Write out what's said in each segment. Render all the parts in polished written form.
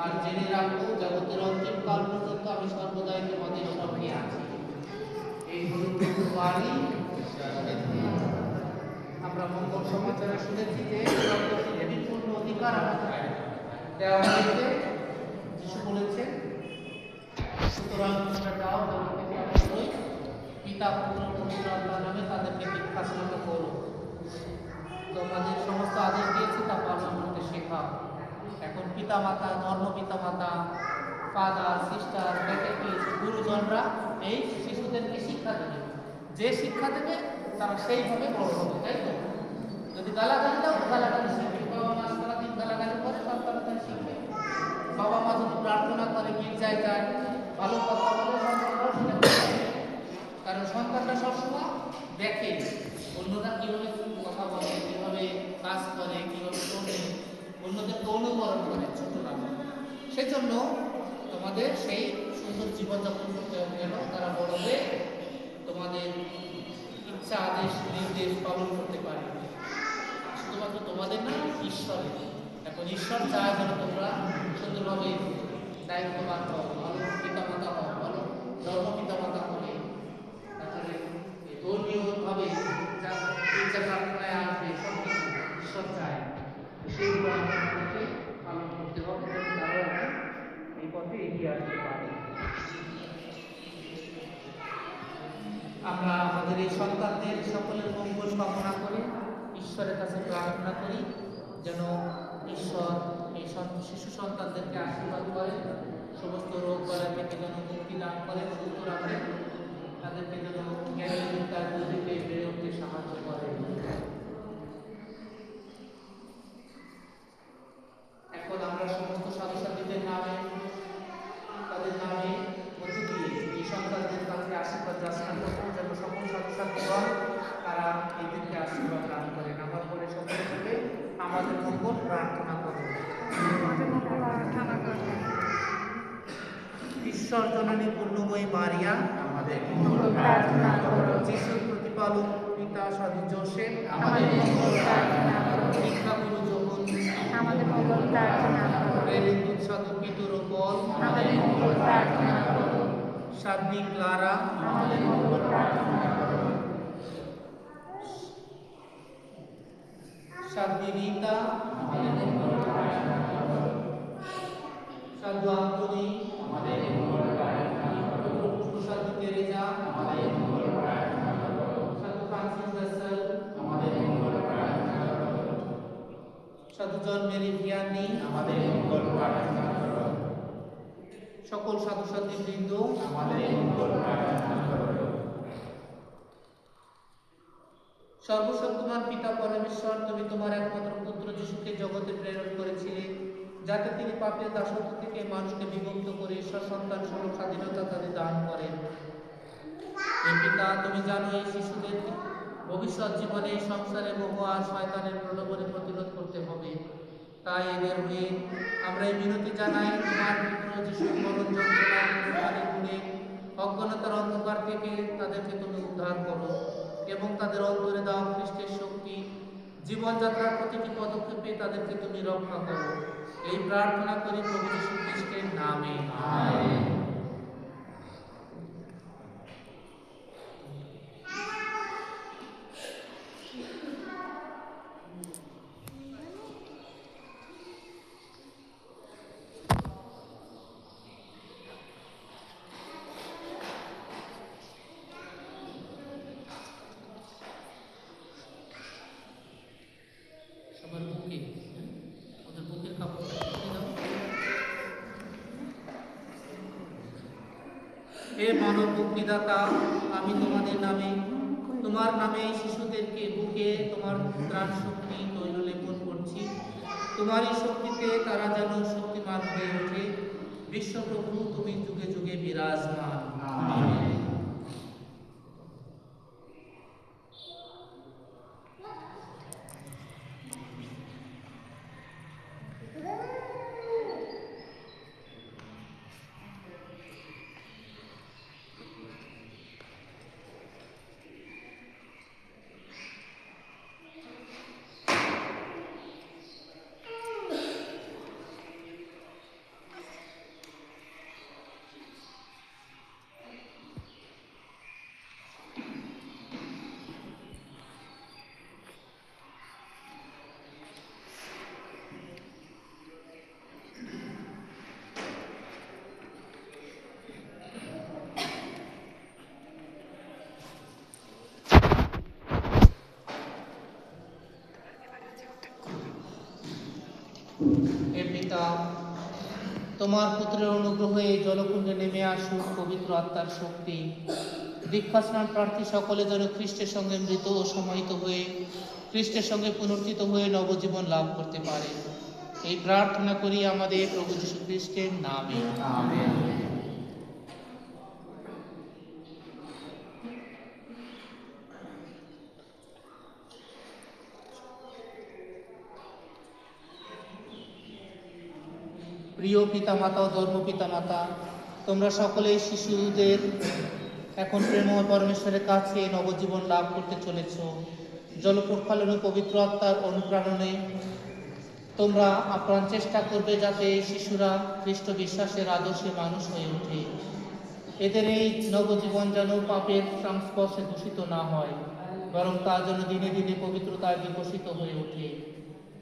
আর জেনে রাখো জগতের অন্তিম কাল পর্যন্ত আমি সর্বদাই তোমাদের সঙ্গে আছি। এই বাণী আমরা মঙ্গল সমাচারে শুনেছি যে পৃথিবীর পূর্ণ অধিকার আমাদের দেওয়া হয়েছে। যিশু বলেছেন, সুতরাং তোমরা যাও জগৎকে সর্বত্রই পিতা পুত্র পবিত্র আত্মার নামে তাদেরকে দীক্ষাস্নান করো। তোমাদের সমস্ত আদেশ দিয়েছি তা পালন করতে শেখাও। এখন পিতামাতা, ধর্ম পিতামাতা, ফাদার, সিস্টার, ক্যাটেকিস্ট, গুরুজনরা এই শিশুদেরকে শিক্ষা দেবে। যে শিক্ষা দেবে তারা সেইভাবে বড় হবে, তাই তো? যদি গালাগালি দাও, গালাগালি শিখবে। বাবা মা সারাদিন গালাগালি করে, সন্তান শিখবে। বাবা মা যদি প্রার্থনা করে, গির্জায় যায়, ভালো কথা বলে, সন্তানরাও সেটা করবে। কারণ সন্তানরা সবসময় দেখে অন্যরা কীভাবে কথা বলে, কীভাবে কাজ করে, কীভাবে শোনে, অন্যদেরকে অনুকরণ করে ছোটরা। সেই জন্য তোমাদের সেই সুন্দর জীবনযাপন করতে হবে যেন তারা বড় হয়ে তোমাদের ইচ্ছা, আদেশ, নির্দেশ পালন করতে পারে। শুধুমাত্র তোমাদের না, ঈশ্বরের। এখন ঈশ্বর চায় যেন তোমরা সুন্দরভাবে দায়িত্ববান হও, ভালো পিতামাতা হও, ভালো ধর্ম পিতামাতা হবে। তারপরে ধর্মীয়ভাবে যা ইচ্ছা প্রার্থনায় আসবে সব কিছু ঈশ্বর চায়, সেইগুলো আমাদেরকে পালন করতে হবে এবং তারাও এই পথে এগিয়ে আসতে পারে। আমরা আমাদের এই সন্তানদের সকলের মঙ্গল কামনা করে ঈশ্বরের কাছে প্রার্থনা করি যেন ঈশ্বর এই শিশু সন্তানদেরকে আশীর্বাদ করে, সমস্ত রোগ বালা থেকে যেন মুক্তি দান করে, সুস্থ রাখে, তাদেরকে যেন জ্ঞানী বিদ্যার বুদ্ধিতে বেড়ে উঠতে সাহায্য করে। এখন আমরা সমস্ত সাধুসাধীদের নামে, তাদের নামে মধ্য দিয়ে এই সন্তানদের কাছে আশীর্বাদ যাচনা করবো যেন সকল সাধুসাধীগণ তারা এদেরকে আশীর্বাদ দান করেন। আমার পরে সকলে মিলে আমাদের মঙ্গল প্রার্থনা করুন। ঈশ্বর জননী পূর্ণময়ী মারিয়া, আমাদের মঙ্গল প্রার্থনা করো। যিশুর প্রতিপালক পিতা সাধু যোসেফ, আমাদের মঙ্গল প্রার্থনা করো। শিক্ষাগুরু যোহন, আমাদের মঙ্গল প্রার্থনা করো। প্রেরিত সাধু পিতর পল, আমাদের মঙ্গল প্রার্থনা করো। সাধ্বী ক্লারা, আমাদের মঙ্গল প্রার্থনা করো। সাধ্বী রীতা, আমাদের মঙ্গল প্রার্থনা করো। সাধু আন্তনি, আমাদের মঙ্গল প্রার্থনা করো। সাধু তেরেজা, আমাদের মঙ্গল প্রার্থনা করো। সাধু ফ্রান্সিস রাসেল, আমাদের মঙ্গল প্রার্থনা করো। সাধু জন মেরি ভিয়ানি, আমাদের মঙ্গল প্রার্থনা করো। সকল সাধু সাধী বৃন্দ, আমাদের মঙ্গল প্রার্থনা করো। সর্বশক্তিমান পিতা পরমেশ্বর, তুমি তোমার একমাত্র পুত্র যিশুকে জগতে প্রেরণ করেছিলে যাতে তিনি পাপের দাসত্ব থেকে মানুষকে বিমুক্ত করে ঈশ্বর সন্তান স্বরূপ স্বাধীনতা তাদের দান করেন। এই পিতা, তুমি জানো এই শিশুদের ভবিষ্যৎ জীবনে সংসারে মোহ আর শয়তানের প্রলোভনে প্রতিরোধ করতে হবে। তাই এদের হয়ে আমরা এই বিনতি জানাই, তোমার পুত্র যিশুর মরণ যন্ত্রণায় গুণে অজ্ঞানতার অন্ধকার থেকে তাদেরকে তুমি উদ্ধার করো এবং তাদের অন্তরে দাও খ্রিস্টের শক্তি। জীবনযাত্রার প্রতিটি পদক্ষেপে তাদেরকে তুমি রক্ষা করো। এই প্রার্থনা করি প্রভু যীশু খ্রিস্টের নামে, আমেন। হে মানব মুক্তিদাতা, আমি তোমাদের নামে, তোমার নামে শিশুদেরকে বুকে তোমার ত্রাণ শক্তি তৈল লেপন করছি। তোমারই শক্তিতে তারা যেন শক্তিমান হয়ে ওঠে। বিশ্বপ্রভু, তুমি যুগে যুগে বিরাজমান। আমেন। তোমার পুত্রের অনুগ্রহে এই জলকুণ্ডে নেমে আসুক পবিত্র আত্মার শক্তি। দীক্ষা স্নান প্রার্থী সকলে যেন খ্রিস্টের সঙ্গে মৃত ও সমাহিত হয়ে খ্রিস্টের সঙ্গে পুনর্জিত হয়ে নবজীবন লাভ করতে পারে। এই প্রার্থনা করি আমাদের প্রভু যীশু খ্রিস্টের নামে, আমেন। প্রিয় পিতামাতা ও ধর্ম পিতামাতা, তোমরা সকলেই শিশুদের এখন প্রেমময় পরমেশ্বরের কাছে নবজীবন লাভ করতে চলেছ। জলপ্রক্ষালন ও পবিত্র আত্মার অনুপ্রেরণে তোমরা আপ্রাণ চেষ্টা করবে যাতে এই শিশুরা খ্রিস্ট বিশ্বাসের আদর্শে মানুষ হয়ে ওঠে। এদের এই নবজীবন যেন পাপের সংস্পর্শে দূষিত না হয়, বরং তা যেন দিনে দিনে পবিত্রতায় বিকশিত হয়ে ওঠে।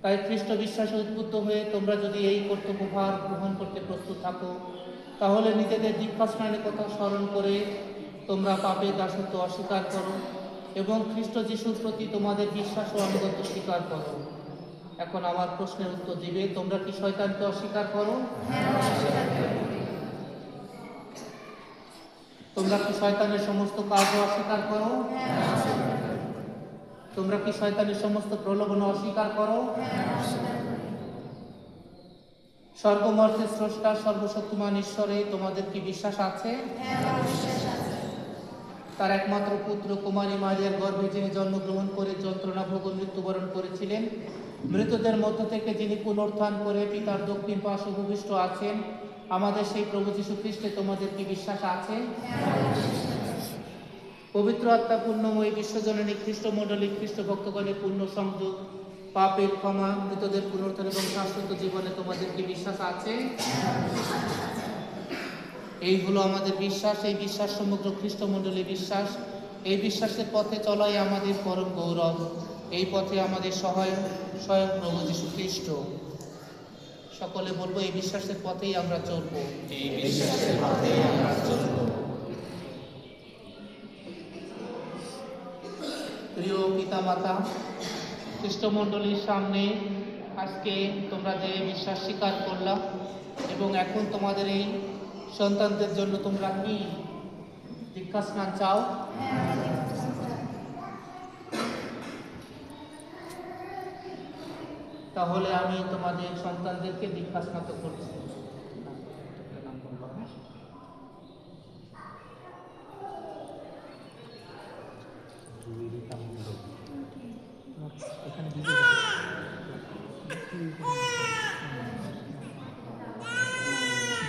তাই খ্রিস্ট বিশ্বাসে উদ্বুদ্ধ হয়ে তোমরা যদি এই কর্তব্যভার গ্রহণ করতে প্রস্তুত থাকো, তাহলে নিজেদের দীক্ষা স্নানের কথা স্মরণ করে তোমরা পাপের দাসত্ব অস্বীকার করো এবং খ্রিস্ট যিশুর প্রতি তোমাদের বিশ্বাস ও আনুগত্য স্বীকার করো। এখন আমার প্রশ্নের উত্তর দিবে, তোমরা কি শয়তানকে অস্বীকার করো? তোমরা কি শয়তানের সমস্ত কাজ অস্বীকার করো? তোমরা কি শয়তানের সমস্ত প্রলোভন অস্বীকার করো? স্বর্গমর্তের স্রষ্টা সর্বশক্তিমান ঈশ্বরে তোমাদের কি বিশ্বাস আছে? তার একমাত্র পুত্র কুমারী মারিয়ার গর্ভে যিনি জন্মগ্রহণ করে যন্ত্রণা ভোগ ও মৃত্যুবরণ করেছিলেন, মৃতদের মধ্য থেকে যিনি পুনরুত্থান করে পিতার দক্ষিণ পার্শ্বে ভূমিষ্ঠ আছেন, আমাদের সেই প্রভু যীশু খ্রিস্টে তোমাদের কি বিশ্বাস আছে? পবিত্র আত্মা পূর্ণময়ী বিশ্বজননী খ্রিস্টমণ্ডলী খ্রিস্ট ভক্তগণের পূর্ণ সংযোগ, পাপের ক্ষমা, মৃতদের পুনরুত্থান এবং শাশ্বত জীবনে তোমাদের কি বিশ্বাস আছে? এই হলো আমাদের বিশ্বাস। এই বিশ্বাস সমগ্র খ্রিস্টমণ্ডলী বিশ্বাস। এই বিশ্বাসের পথে চলাই আমাদের পরম গৌরব। এই পথে আমাদের সহায় স্বয়ং প্রভু যীশু খ্রিস্ট। সকলে বলবো, এই বিশ্বাসের পথেই আমরা চলবো। এই বিশ্বাসের পথেই আমরা চলবো। প্রিয় পিতামাতা, খ্রিস্টমণ্ডলীর সামনে আজকে তোমরা যে বিশ্বাস স্বীকার করলা এবং এখন তোমাদের এই সন্তানদের জন্য তোমরা কি দীক্ষা স্নান চাও? তাহলে আমি তোমাদের সন্তানদেরকে দীক্ষা স্নাত করছি।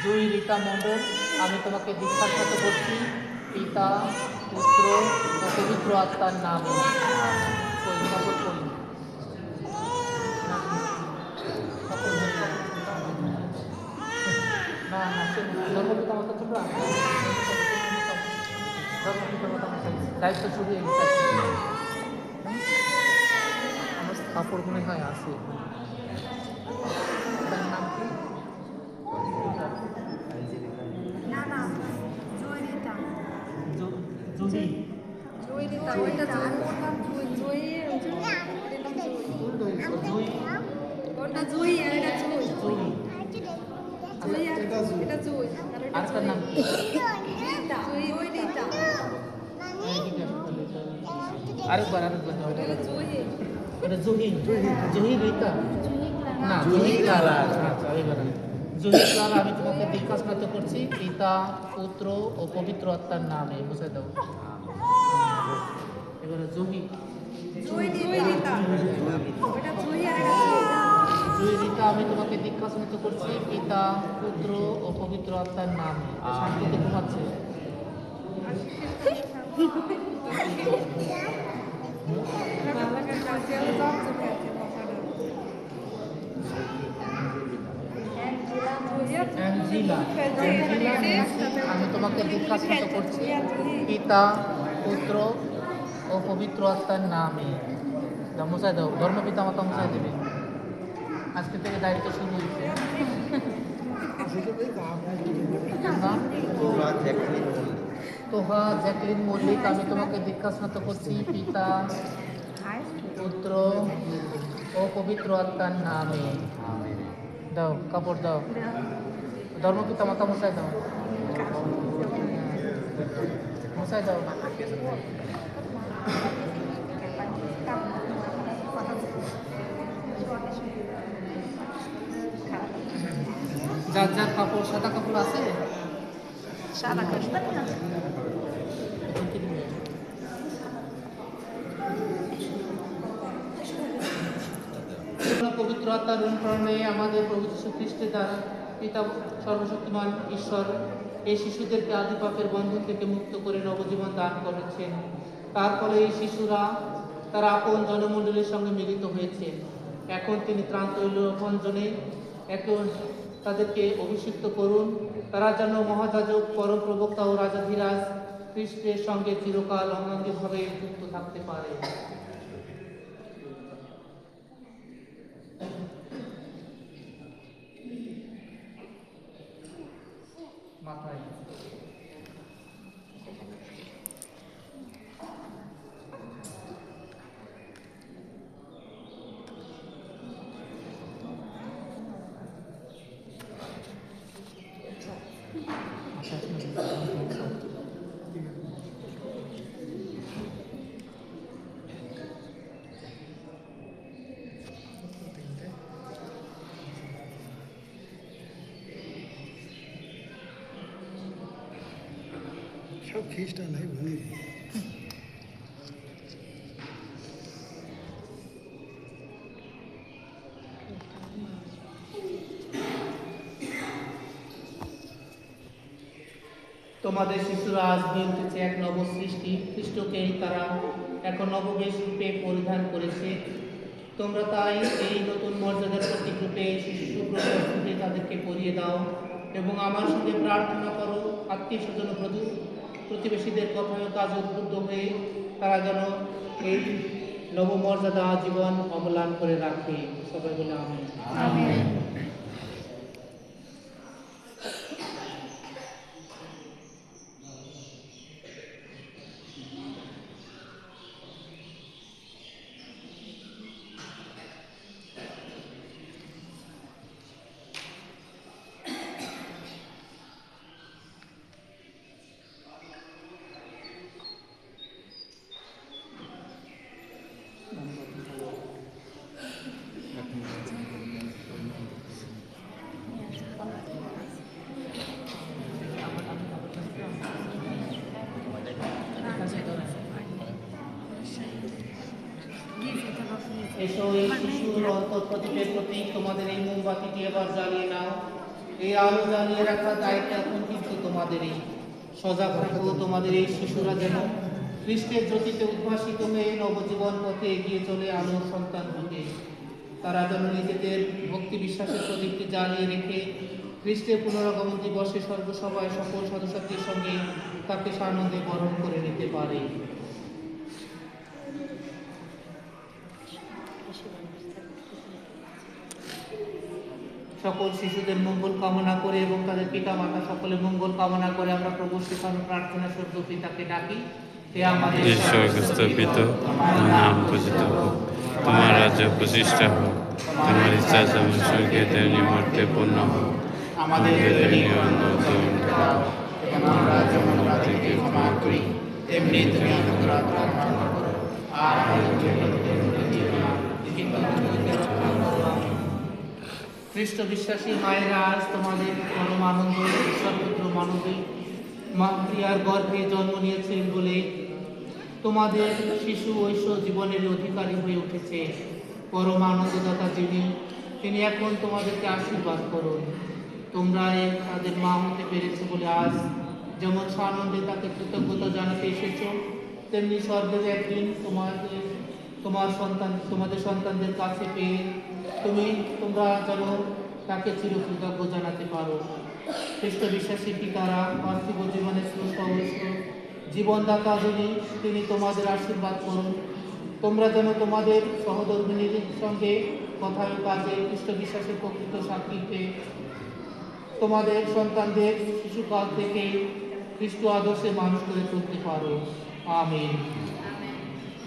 জয়ী রীতা মণ্ডল, আমি তোমাকে দীক্ষা স্নাত করছি পিতা, পুত্র ও পবিত্র আত্মার নামে। দায়িত্ব শুরু আমার কাপড় মনে হয় আছে। তার নাম কি? আরেকবার জহি রীতা না, জহি ক্লারা। আচ্ছা, জহি ক্লারা, আমি তোমাকে দীক্ষা স্নাত করছি পিতা, পুত্র ও পবিত্র আত্মার নামে। বুঝে দাও। এবারে জহি রীতা, আমি তোমাকে দীক্ষা স্নাত করছি পিতা, পুত্র ও পবিত্র আত্মার নামে। শান্তিতে ঘুমাচ্ছে। আমি তোমাকে দীক্ষা স্নাত করছি পিতা, পুত্র ও পবিত্র আত্মার নামে। মুছাই দাও। ধর্ম পিতা মাতা মুছাই দেবে। আজকে থেকে দায়িত্ব শুরু হয়েছে। তোহা জ্যাকলিন মল্লিক, আমি তোমাকে দীক্ষা স্নাত করছি পিতা, পুত্র ও পবিত্র আত্মার নামে। দাও, কাপড় দাও। ধর্মপিতা মাতা মুসাই দাও, মুসাই দাও। যার যার কাপড়, সাদা কাপড় আছে, সাদা কাপড় পবিত্র আত্মার অনুপ্রেরণায় আমাদের প্রভু যীশু খ্রিস্টের দ্বারা পিতা সর্বশক্তিমান ঈশ্বর এই শিশুদেরকে আদি পাপের বন্ধন থেকে মুক্ত করে নবজীবন দান করেছেন। তার ফলে এই শিশুরা তার আপন জনমণ্ডলীর সঙ্গে মিলিত হয়েছে। এখন তিনি ত্রাণ তৈল ভঞ্জনে তাদেরকে অভিষিক্ত করুন, তারা যেন মহাযাজক, পরম প্রবক্তা ও রাজাধিরাজ খ্রিস্টের সঙ্গে চিরকাল অঙ্গাঙ্গিভাবে যুক্ত থাকতে পারে। মাথায় সব খ্রিস্টান হয় ভুলে গেছি। তোমাদের শিশুরা আজ হয়ে উঠেছে এক নব সৃষ্টি, খ্রিস্টকেই তারা এখন নববেশ রূপে পরিধান করেছে। তোমরা তাই এই নতুন মর্যাদার প্রতীক রূপে শিশু প্রস্তুতি তাদেরকে পরিয়ে দাও এবং আমার সঙ্গে প্রার্থনা করো, আত্মীয় স্বজন প্রতিবেশীদের কথায় কাজ উদ্বুদ্ধ হয়ে তারা যেন এই নবমর্যাদা জীবন অবলান করে রাখে। সবাই বলে আমিন। আমিন। এসো এই শিশুর অন্তর প্রদীপের প্রতীক তোমাদের এই মোমবাতিটি এবার জ্বালিয়ে নাও। এই আলো জ্বালিয়ে রাখার দায়িত্ব এখন কিন্তু তোমাদেরই। সজাগ থাকো, তোমাদের এই শিশুরা যেন খ্রিস্টের জ্যোতিতে উদ্ভাসিত হয়ে নবজীবন পথে এগিয়ে চলে আলোর সন্তান রূপে। তারা যেন নিজেদের ভক্তি বিশ্বাসের প্রদীপটি জ্বালিয়ে রেখে খ্রিস্টের পুনরাগমন দিবসে স্বর্গসভায় সকল সদস্যদের সঙ্গে তাকে সানন্দে বরণ করে নিতে পারে। সকল শিশুদের মঙ্গল কামনা করে এবং তাদের পিতা মাতা সকলের মঙ্গল কামনা করে আমরা প্রভু শেখানো প্রার্থনা স্বর্গ পিতাকে ডাকি। হে আমাদের স্বর্গস্থ পিতা, তোমার নাম পূজিত হোক, তোমার রাজ্য প্রতিষ্ঠা হোক, তোমার ইচ্ছা যেমন স্বর্গে তেমনি মর্তে পূর্ণ হোক। আমাদের দৈনিক অন্ন গ্রহণ দাও, এবং আমরা যেমন তাদেরকে ক্ষমা করি তেমনি তুমি আমাদের ক্ষমা করো, আর আমাদের জগৎকে দিও না, কিন্তু আমাদের রক্ষা করো। খ্রিস্ট বিশ্বাসী মায়েরা, আজ তোমাদের পরম আনন্দ ঈশ্বরপুত্র মানবী প্রিয়ার গর্ভে জন্ম নিয়েছেন বলে তোমাদের শিশু ঐশ্ব জীবনের অধিকারী হয়ে উঠেছে। পরম আনন্দদাতা তিনি এখন তোমাদেরকে আশীর্বাদ করুন। তোমরা তাদের মা হতে পেরেছো বলে আজ যেমন সানন্দে তাকে কৃতজ্ঞতা জানাতে এসেছো, তেমনি স্বর্গের একদিন তোমাদের সন্তানদের কাছে পেয়ে তোমরা যেন তাকে চিরকৃতজ্ঞ জানাতে পারো। খ্রিস্ট বিশ্বাসী পিতারা পার্থিব জীবনের স্রষ্টা জীবনদাতা তিনি তোমাদের আশীর্বাদ করুন। তোমরা যেন তোমাদের সহধর্মিনীর সঙ্গে কথায় কাজে খ্রিস্ট বিশ্বাসের প্রকৃত সাক্ষীতে তোমাদের সন্তানদের শিশুকাল থেকে খ্রিস্ট আদর্শে মানুষ করে তুলতে পারো। আমিন।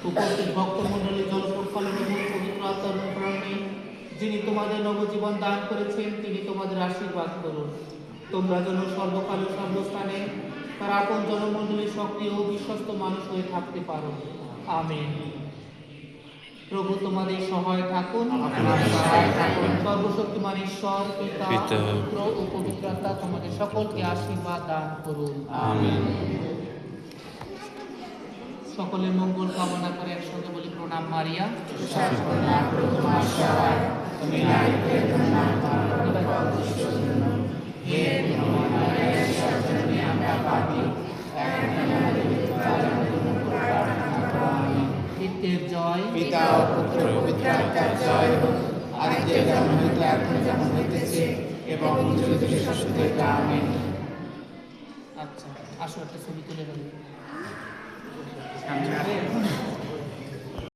উপস্থিত ভক্তমণ্ডলী জলপ্রক্ষালন এবং পবিত্র আত্মার অনুপ্রেরণায় যিনি তোমাদের নবজীবন দান করেছেন তিনি তোমাদের আশীর্বাদ করুন। তোমরা যেন সর্বকাল ও সর্বস্থানে তার আপন জনমণ্ডলীর সক্রিয় ও বিশ্বস্ত মানুষ হয়ে থাকতে পারো। আমেন। প্রভু তোমাদের সহায় থাকুন। সর্বশক্তিমান ঈশ্বর পিতা, পিতা, পুত্র ও পবিত্র আত্মা তোমাদের সকলকে আশীর্বাদ দান করুন। আমেন। সকলের মঙ্গল কামনা করে একসঙ্গে বলি প্রণাম মারিয়া। নিত্যের জয়, পিতা ও পুত্র ও পবিত্র আত্মার জয় হোক, আদিতে যেমন হইতে এখন যেমন হইতেছে এবং যুগে যুগে শাশ্বত হইতে আমেন। আচ্ছা আসো একটা ছবি তুলে নেব।